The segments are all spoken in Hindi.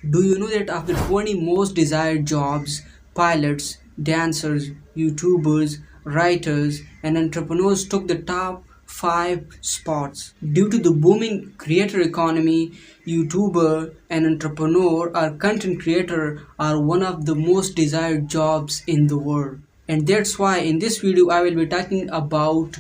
Do you know that of the 20 most desired jobs, pilots, dancers, YouTubers, writers, and entrepreneurs took the top 5 spots? Due to the booming creator economy, YouTuber and entrepreneur or content creator are one of the most desired jobs in the world. And that's why in this video I will be talking about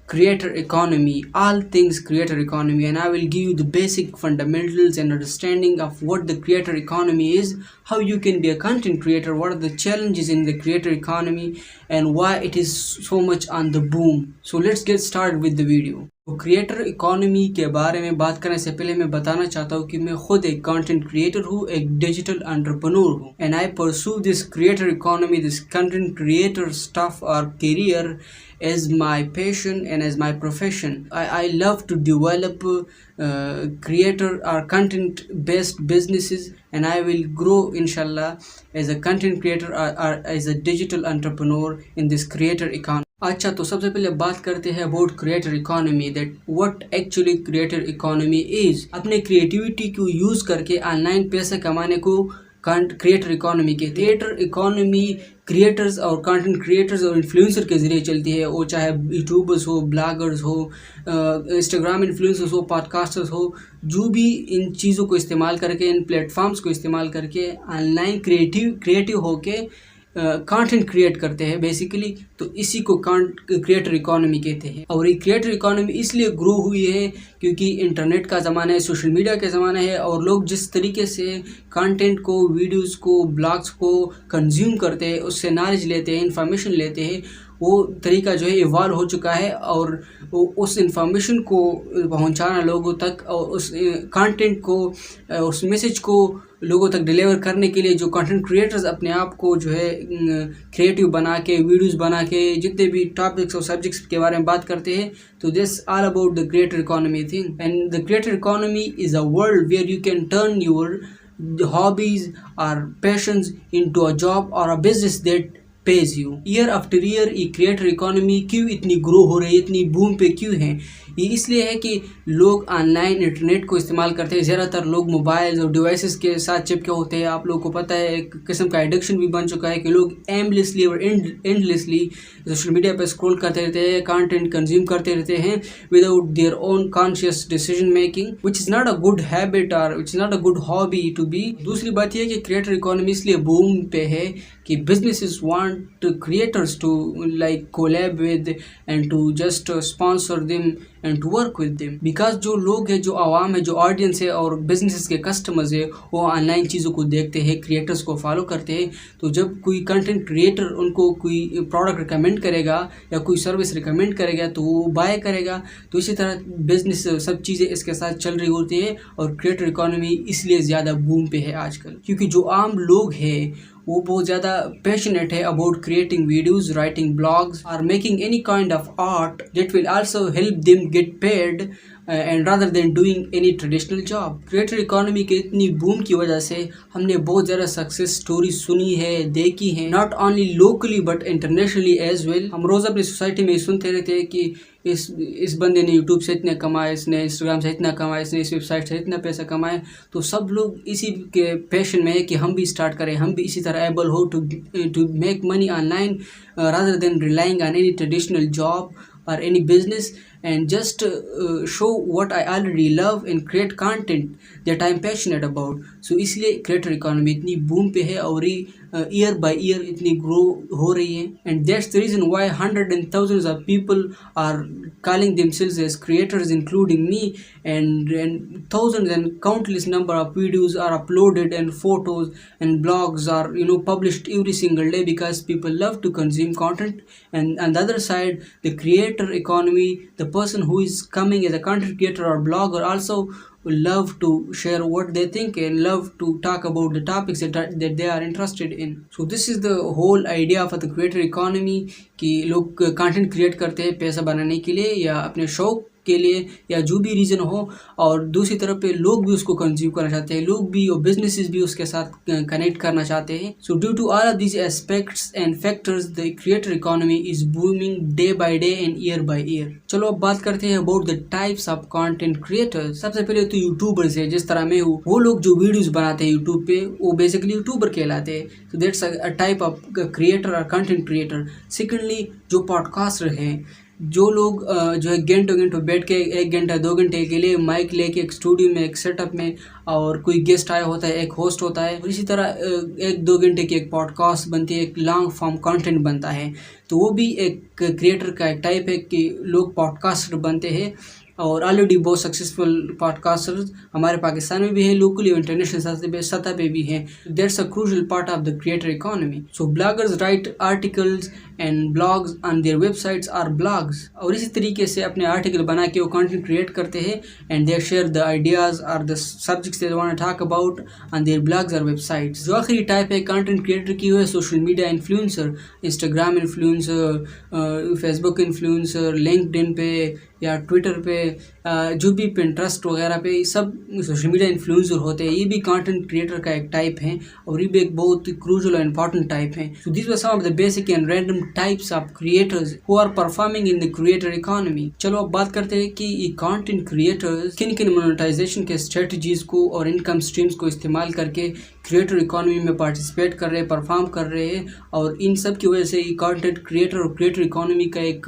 creator economy, all things creator economy, and I will give you the basic fundamentals and understanding of what the creator economy is, how you can be a content creator, what are the challenges in the creator economy, and why it is so much on the boom. So let's get started with the video. तो क्रिएटर इकोनॉमी के बारे में बात करने से पहले मैं बताना चाहता हूँ कि मैं खुद एक कंटेंट क्रिएटर हूँ, एक डिजिटल एंटरप्रेन्योर हूँ, and I pursue this creator economy, this content creator stuff और career as my passion and as my profession. I love to develop creator or content based businesses, and I will grow inshallah as a content creator or as a digital entrepreneur in this creator economy. अच्छा, तो सबसे पहले बात करते हैं about creator economy, that what actually creator economy is. अपने क्रिएटिविटी को यूज करके ऑनलाइन पैसा कमाने को क्रिएटर इकोनॉमी के। क्रिएटर इकोनॉमी क्रिएटर्स और कंटेंट क्रिएटर्स और इन्फ्लुएंसर के ज़रिए चलती है, वो चाहे यूट्यूबर्स हो, ब्लॉगर्स हो, इंस्टाग्राम इन्फ्लुएंसर्स हो, पॉडकास्टर्स हो, जो भी इन चीज़ों को इस्तेमाल करके, इन प्लेटफॉर्म्स को इस्तेमाल करके ऑनलाइन क्रिएटिव होके कंटेंट क्रिएट करते हैं बेसिकली, तो इसी को क्रिएटर इकोनॉमी कहते हैं। और ये क्रिएटर इकोनॉमी इसलिए ग्रो हुई है क्योंकि इंटरनेट का ज़माना है, सोशल मीडिया का ज़माना है, और लोग जिस तरीके से कंटेंट को, वीडियोस को, ब्लॉग्स को कंज्यूम करते हैं, उससे नॉलेज लेते हैं, इंफॉर्मेशन लेते हैं, वो तरीका जो है इवॉल्व हो चुका है, और उस इंफॉर्मेशन को पहुंचाना लोगों तक, और उस कंटेंट को, उस मैसेज को लोगों तक डिलीवर करने के लिए जो कंटेंट क्रिएटर्स अपने आप को जो है क्रिएटिव बना के, वीडियोस बना के, जितने भी टॉपिक्स और सब्जेक्ट्स के बारे में बात करते हैं, तो this all about the creator economy thing. And the creator economy is a world where you can turn your hobbies or passions into a job or a business that pays you. Year after year ये क्रिएटर इकोनॉमी क्यों इतनी ग्रो हो रही है, इतनी बूम पे क्यों है? ये इसलिए है कि लोग ऑनलाइन इंटरनेट को इस्तेमाल करते हैं। ज़्यादातर लोग मोबाइल्स और डिवाइसेस के साथ चिपके होते हैं। आप लोगों को पता है, एक किस्म का एडिक्शन भी बन चुका है कि लोग एमलेसली और एंडलेसली सोशल मीडिया पर स्क्रॉल करते रहते हैं, कंटेंट कंज्यूम करते रहते हैं without their own conscious decision making, which is not a good habit और which is not a good hobby to be. दूसरी बात यह है कि क्रिएटर इकोनॉमी इसलिए बूम पे है कि businesses want creators to like collab with and to just sponsor them and to work with them, because जो लोग हैं, जो आवाम है, जो ऑडियंस है और बिजनेसेस के कस्टमर्स है, वो ऑनलाइन चीज़ों को देखते हैं, क्रिएटर्स को फॉलो करते हैं। तो जब कोई कंटेंट क्रिएटर उनको कोई प्रोडक्ट रिकमेंड करेगा या कोई सर्विस रिकमेंड करेगा तो वो बाय करेगा। तो इसी तरह बिजनेस सब चीज़ें इसके साथ चल रही होती है, और क्रिएटर इकोनॉमी इसलिए ज़्यादा बूम पे है आजकल, क्योंकि जो आम लोग हैं वो बहुत ज़्यादा पैशनेट है about creating videos, writing blogs और making any kind of art that will also help them get paid and rather than doing any traditional job. Creator economy के इतनी बूम की वजह से हमने बहुत ज़्यादा सक्सेस स्टोरी सुनी है, देखी है, not only locally but internationally as well. हम रोज़ अपनी सोसाइटी में सुनते रहते हैं कि इस बंदे ने यूट्यूब से इतना कमाया, इसने इंस्टाग्राम से इतना कमाया, इसने इस वेबसाइट से इतना पैसा कमाया। तो सब लोग इसी के पैशन में है कि हम भी स्टार्ट करें, हम भी इसी तरह एबल हो to make money online rather than relying on any traditional job or any business, and just show what I already love and create content that I am passionate about. So इसलिए क्रिएटर इकोनॉमी इतनी बूम पे है और ये ईयर बाय ईयर इतनी ग्रो हो रही है, and that's the reason why hundreds and thousands of people are calling themselves as creators, including me, and thousands and countless number of videos are uploaded and photos and blogs are published every single day because people love to consume content. And on the other side, the creator economy, the person who is coming as a content creator or blogger also love to share what they think and love to talk about the topics that they are interested in. So this is the whole idea of the creator economy कि लोग कंटेंट क्रिएट करते हैं पैसा बनाने के लिए या अपने शौक के लिए या जो भी रीज़न हो, और दूसरी तरफ पे लोग भी उसको कंज्यूम करना चाहते हैं, लोग भी और बिजनेसेस भी उसके साथ कनेक्ट करना चाहते हैं। So due to all of these aspects and factors the creator economy is booming day by day and year by year. चलो अब बात करते हैं about the types of content creators. सबसे पहले तो यूट्यूबर्स है, जिस तरह मैं हूँ, वो लोग जो वीडियोस बनाते हैं यूट्यूब पे वो बेसिकली यूट्यूबर कहलाते हैं। So that's a type of creator और कंटेंट क्रिएटर। सेकेंडली जो पॉडकास्टर हैं, जो लोग जो है घंटों घंटों बैठ के 1 घंटा 2 घंटे के लिए माइक लेके एक स्टूडियो में एक सेटअप में, और कोई गेस्ट आया होता है, एक होस्ट होता है, और इसी तरह 1-2 घंटे की एक पॉडकास्ट बनती है, एक लॉन्ग फॉर्म कंटेंट बनता है। तो वो भी एक क्रिएटर का एक टाइप है कि लोग पॉडकास्टर बनते हैं, और ऑलरेडी बहुत सक्सेसफुल पॉडकास्टर्स हमारे पाकिस्तान में भी हैं, लोकली और इंटरनेशनल सतह पे भी हैं। That's a crucial part of the creator economy. So bloggers write articles and blogs on their websites or blogs, और इसी तरीके से अपने आर्टिकल बना के वो कंटेंट क्रिएट करते हैं and they share the ideas और the subjects they want to talk about on their blogs और वेबसाइट्स। जो आखिरी टाइप है कंटेंट क्रिएटर की, वो है social media influencer, Instagram influencer, Facebook influencer, LinkedIn पे या ट्विटर पे, जो भी पिंटरेस्ट वगैरह पे, सब सोशल मीडिया इन्फ्लुएंसर होते हैं। ये भी कंटेंट क्रिएटर का एक टाइप है, और ये भी एक बहुत ही क्रूशियल और इम्पॉर्टेंट टाइप है। So this were some of the basic and random types of creators who are performing in the creator economy. चलो अब बात करते हैं कि ये कंटेंट क्रिएटर्स किन किन मोनेटाइजेशन के स्ट्रेटजीज को और इनकम स्ट्रीम्स को इस्तेमाल करके क्रिएटर इकोनॉमी में पार्टिसिपेट कर रहे हैं, परफॉर्म कर रहे हैं, और इन सब की वजह से ये कंटेंट क्रिएटर और क्रिएटर इकोनॉमी का एक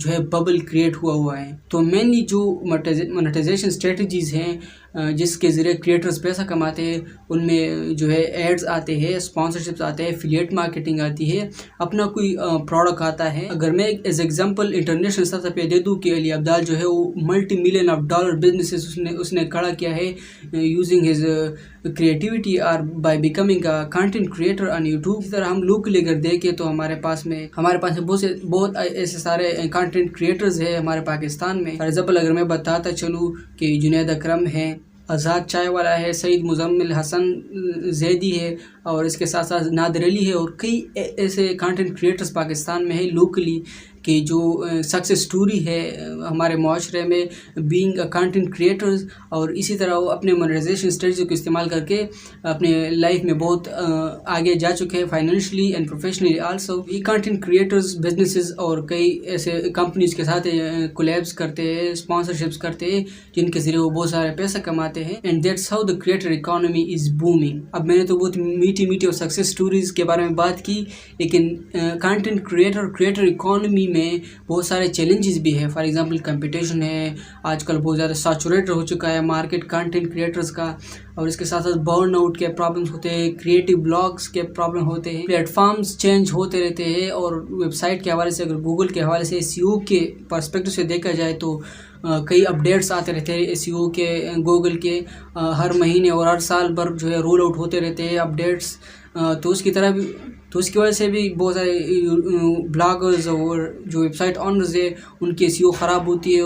जो है बबल क्रिएट हुआ है। तो मेनली जो मोनेटाइजेशन स्ट्रेटजीज़ हैं जिसके ज़रिए क्रिएटर्स पैसा कमाते हैं, उनमें जो है एड्स आते हैं, स्पॉन्सरशिप्स आते हैं, एफिलिएट मार्केटिंग आती है, अपना कोई प्रोडक्ट आता है। अगर मैं एज एग्जांपल इंटरनेशनल सतह पे दे दूँ कि अली अब्दाल जो है वो $multi-million बिजनेसेस उसने खड़ा किया है यूजिंग हिज क्रिएटिविटी और by becoming a content creator on YouTube. इसी तरह हम लोकली अगर देखें तो हमारे पास में बहुत ऐसे सारे कंटेंट क्रिएटर्स है हमारे पाकिस्तान में। फॉर एग्जाम्पल अगर मैं बताता चलूँ कि जुनैद अकरम है, आज़ाद चाय वाला है, सईद मुजम्मिल हसन जैदी है, और इसके साथ साथ नादिर अली है, और कई ऐसे कंटेंट क्रिएटर्स पाकिस्तान में है लोकली कि जो सक्सेस स्टोरी है हमारे माशरे में बीइंग अ कंटेंट क्रिएटर्स, और इसी तरह वो अपने मोनेटाइजेशन स्ट्रेटजी को इस्तेमाल करके अपने लाइफ में बहुत आगे जा चुके हैं फाइनेंशियली एंड प्रोफेशनली आल्सो। ये कंटेंट क्रिएटर्स बिजनेसेस और कई ऐसे कंपनीज के साथ कोलैब्स करते हैं, स्पॉन्सरशिप्स करते हैं, जिनके ज़रिए वो बहुत सारे पैसा कमाते हैं, and that's how the creator economy is booming. अब मैंने तो बहुत मीठी और सक्सेस स्टोरीज़ के बारे में बात की, लेकिन कंटेंट क्रिएटर और क्रिएटर इकोनॉमी में बहुत सारे चैलेंजेस भी है। फॉर एग्जांपल कंपटीशन है, आजकल बहुत ज़्यादा सैचुरेटेड हो चुका है मार्केट कंटेंट क्रिएटर्स का, और इसके साथ साथ बर्नआउट के प्रॉब्लम्स होते हैं, क्रिएटिव ब्लॉग्स के प्रॉब्लम होते हैं, प्लेटफॉर्म्स चेंज होते रहते हैं, और वेबसाइट के हवाले से अगर गूगल के हवाले से SEO के पर्सपेक्टिव से देखा जाए तो कई अपडेट्स आते रहते हैं SEO के, गूगल के हर महीने और हर साल भर जो है रोल आउट होते रहते हैं अपडेट्स। तो उसकी वजह से भी बहुत सारे ब्लॉगर्स और जो वेबसाइट ऑनर्स है उनकी SEO ख़राब होती है,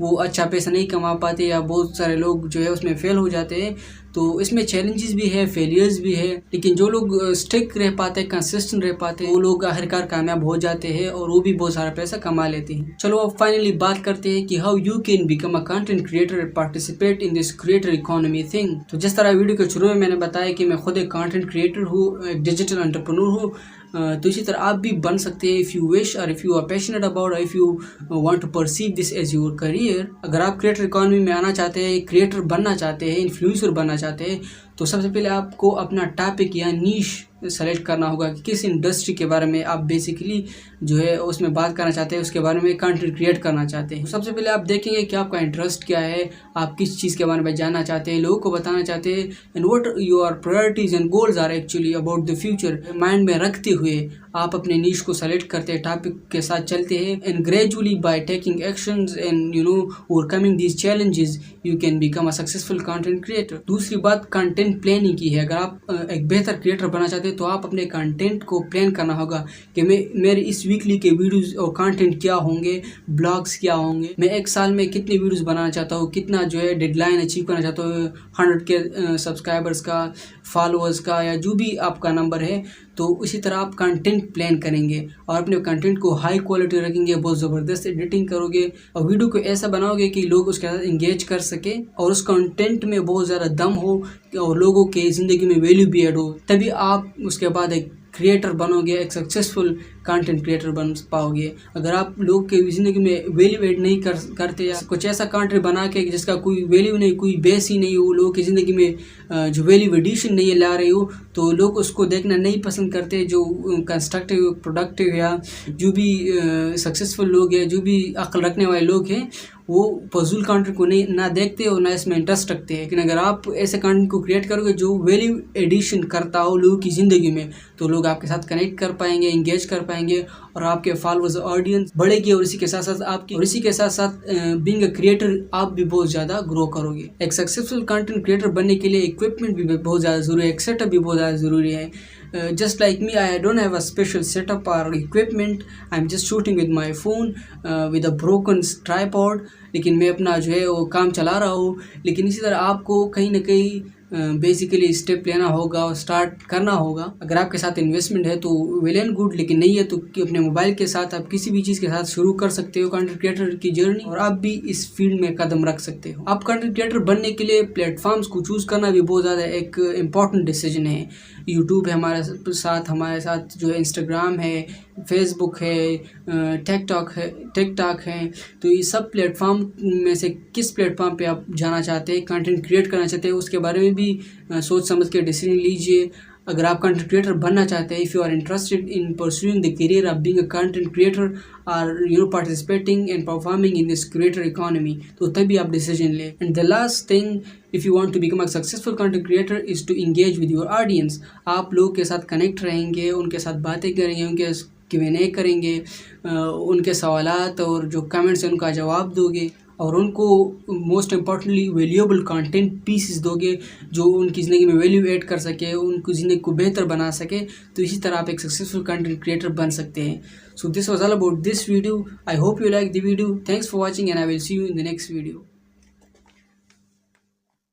वो अच्छा पैसा नहीं कमा पाते, या बहुत सारे लोग जो है उसमें फेल हो जाते हैं। तो इसमें चैलेंजेस भी है, फेलियर्स भी है, लेकिन जो लोग स्टिक रह पाते हैं, कंसिस्टेंट रह पाते हैं, वो लोग आखिरकार कामयाब हो जाते हैं और वो भी बहुत सारा पैसा कमा लेते हैं। चलो अब फाइनली बात करते हैं कि how you can become a content creator and participate in this creator economy thing. तो जिस तरह वीडियो के शुरू में मैंने बताया कि मैं खुद एक कंटेंट क्रिएटर हूँ, एक डिजिटल एंटरप्रेन्योर हूँ, तो इसी तरह आप भी बन सकते हैं इफ़ यू विश, और if you are passionate about, if you want to perceive this as your career. अगर आप क्रिएटर इकोनॉमी में आना चाहते हैं, क्रिएटर बनना चाहते हैं, इन्फ्लुएंसर बनना चाहते हैं, तो सबसे पहले आपको अपना टॉपिक या नीश सेलेक्ट करना होगा कि किस इंडस्ट्री के बारे में आप बेसिकली जो है उसमें बात करना चाहते हैं, उसके बारे में कंटेंट क्रिएट करना चाहते हैं। सबसे पहले आप देखेंगे कि आपका इंटरेस्ट क्या है, आप किस चीज़ के बारे में जानना चाहते हैं, लोगों को बताना चाहते हैं, and what your priorities and goals are actually about the future. Mind में रखते हुए आप अपने नीश को सेलेक्ट करते हैं, टॉपिक के साथ चलते हैं, and gradually by taking actions and overcoming these challenges you can become a successful content creator. दूसरी बात कंटेंट प्लानिंग की है। अगर आप एक बेहतर क्रिएटर बनना चाहते हैं तो आप अपने कंटेंट को प्लान करना होगा कि मेरे इस वीकली के वीडियोस और कंटेंट क्या होंगे, ब्लॉग्स क्या होंगे, मैं एक साल में कितने वीडियोस बनाना चाहता हूँ, कितना जो है डेडलाइन अचीव करना चाहता हूँ, 100 के सब्सक्राइबर्स का, फॉलोअर्स का, या जो भी आपका नंबर है। तो इसी तरह आप कंटेंट कंटेंट प्लान करेंगे और अपने कंटेंट को हाई क्वालिटी रखेंगे, बहुत ज़बरदस्त एडिटिंग करोगे और वीडियो को ऐसा बनाओगे कि लोग उसके साथ इंगेज कर सके और उस कंटेंट में बहुत ज़्यादा दम हो और लोगों के ज़िंदगी में वैल्यू भी ऐड हो, तभी आप उसके बाद एक क्रिएटर बनोगे, एक सक्सेसफुल कंटेंट क्रिएटर बन पाओगे। अगर आप लोग के ज़िंदगी में वैल्यू ऐड नहीं करते या कुछ ऐसा कंटेंट बना के जिसका कोई वैल्यू नहीं, कोई बेस ही नहीं हो, लोगों की ज़िंदगी में जो वैल्यू एडिशन नहीं ला रहे हो, तो लोग उसको देखना नहीं पसंद करते। जो कंस्ट्रक्टिव, प्रोडक्टिव या जो भी सक्सेसफुल लोग हैं, जो भी अक्ल रखने वाले लोग हैं, वो फजूल कंटेंट को नहीं ना देखते और ना इसमें इंटरेस्ट रखते हैं। लेकिन अगर आप ऐसे कंटेंट को क्रिएट करोगे जो वैल्यू एडिशन करता हो लोगों की ज़िंदगी में, तो लोग आपके साथ कनेक्ट कर पाएंगे, इंगेज कर पाएंगे और आपके फॉलोअर्स, ऑडियंस बढ़ेगी और इसी के साथ साथ बीइंग अ क्रिएटर आप भी बहुत ज़्यादा ग्रो करोगे। एक सक्सेसफुल कंटेंट क्रिएटर बनने के लिए इक्विपमेंट भी बहुत ज़्यादा ज़रूरी है, एक सेटअप भी बहुत ज़्यादा ज़रूरी है। Just like me, I don't have a special setup or equipment. I'm just shooting with my phone with a broken tripod. लेकिन मैं अपना जो है वो काम चला रहा हूँ। लेकिन इसी तरह आपको कहीं ना कहीं बेसिकली स्टेप लेना होगा और स्टार्ट करना होगा। अगर आपके साथ इन्वेस्टमेंट है तो वेल एंड गुड, लेकिन नहीं है तो अपने मोबाइल के साथ आप किसी भी चीज़ के साथ शुरू कर सकते हो कंटेंट क्रिएटर की जर्नी और आप भी इस फील्ड में कदम रख सकते हो। आप कंटेंट क्रिएटर बनने के लिए प्लेटफॉर्म्स को चूज़ करना भी बहुत ज़्यादा एक इम्पॉर्टेंट डिसीजन है। यूट्यूब है हमारे साथ जो है, इंस्टाग्राम है, फेसबुक है, टिकटॉक है। तो ये सब प्लेटफॉर्म में से किस प्लेटफॉर्म पे आप जाना चाहते हैं, कंटेंट क्रिएट करना चाहते हैं, उसके बारे में भी सोच समझ के डिसीजन लीजिए। अगर आप कंटेंट क्रिएटर बनना चाहते हैं, if you are interested in pursuing the career of being a content creator और participating and performing in this creator economy, तो तभी आप डिसीजन लें। And the last thing, if you want to become a successful content creator is to engage with your audience. आप लोगों के साथ कनेक्ट रहेंगे, उनके साथ बातें करेंगे, उनके Q&A करेंगे, उनके सवालात और जो कमेंट्स हैं उनका जवाब दोगे और उनको most importantly valuable content pieces दोगे जो उनकी ज़िंदगी में वैल्यू ऐड कर सके, उनकी ज़िंदगी को बेहतर बना सके। तो इसी तरह आप एक सक्सेसफुल कंटेंट क्रिएटर बन सकते हैं। So this was all about this video. I hope you like the video. Thanks for watching and I will see you in the next video.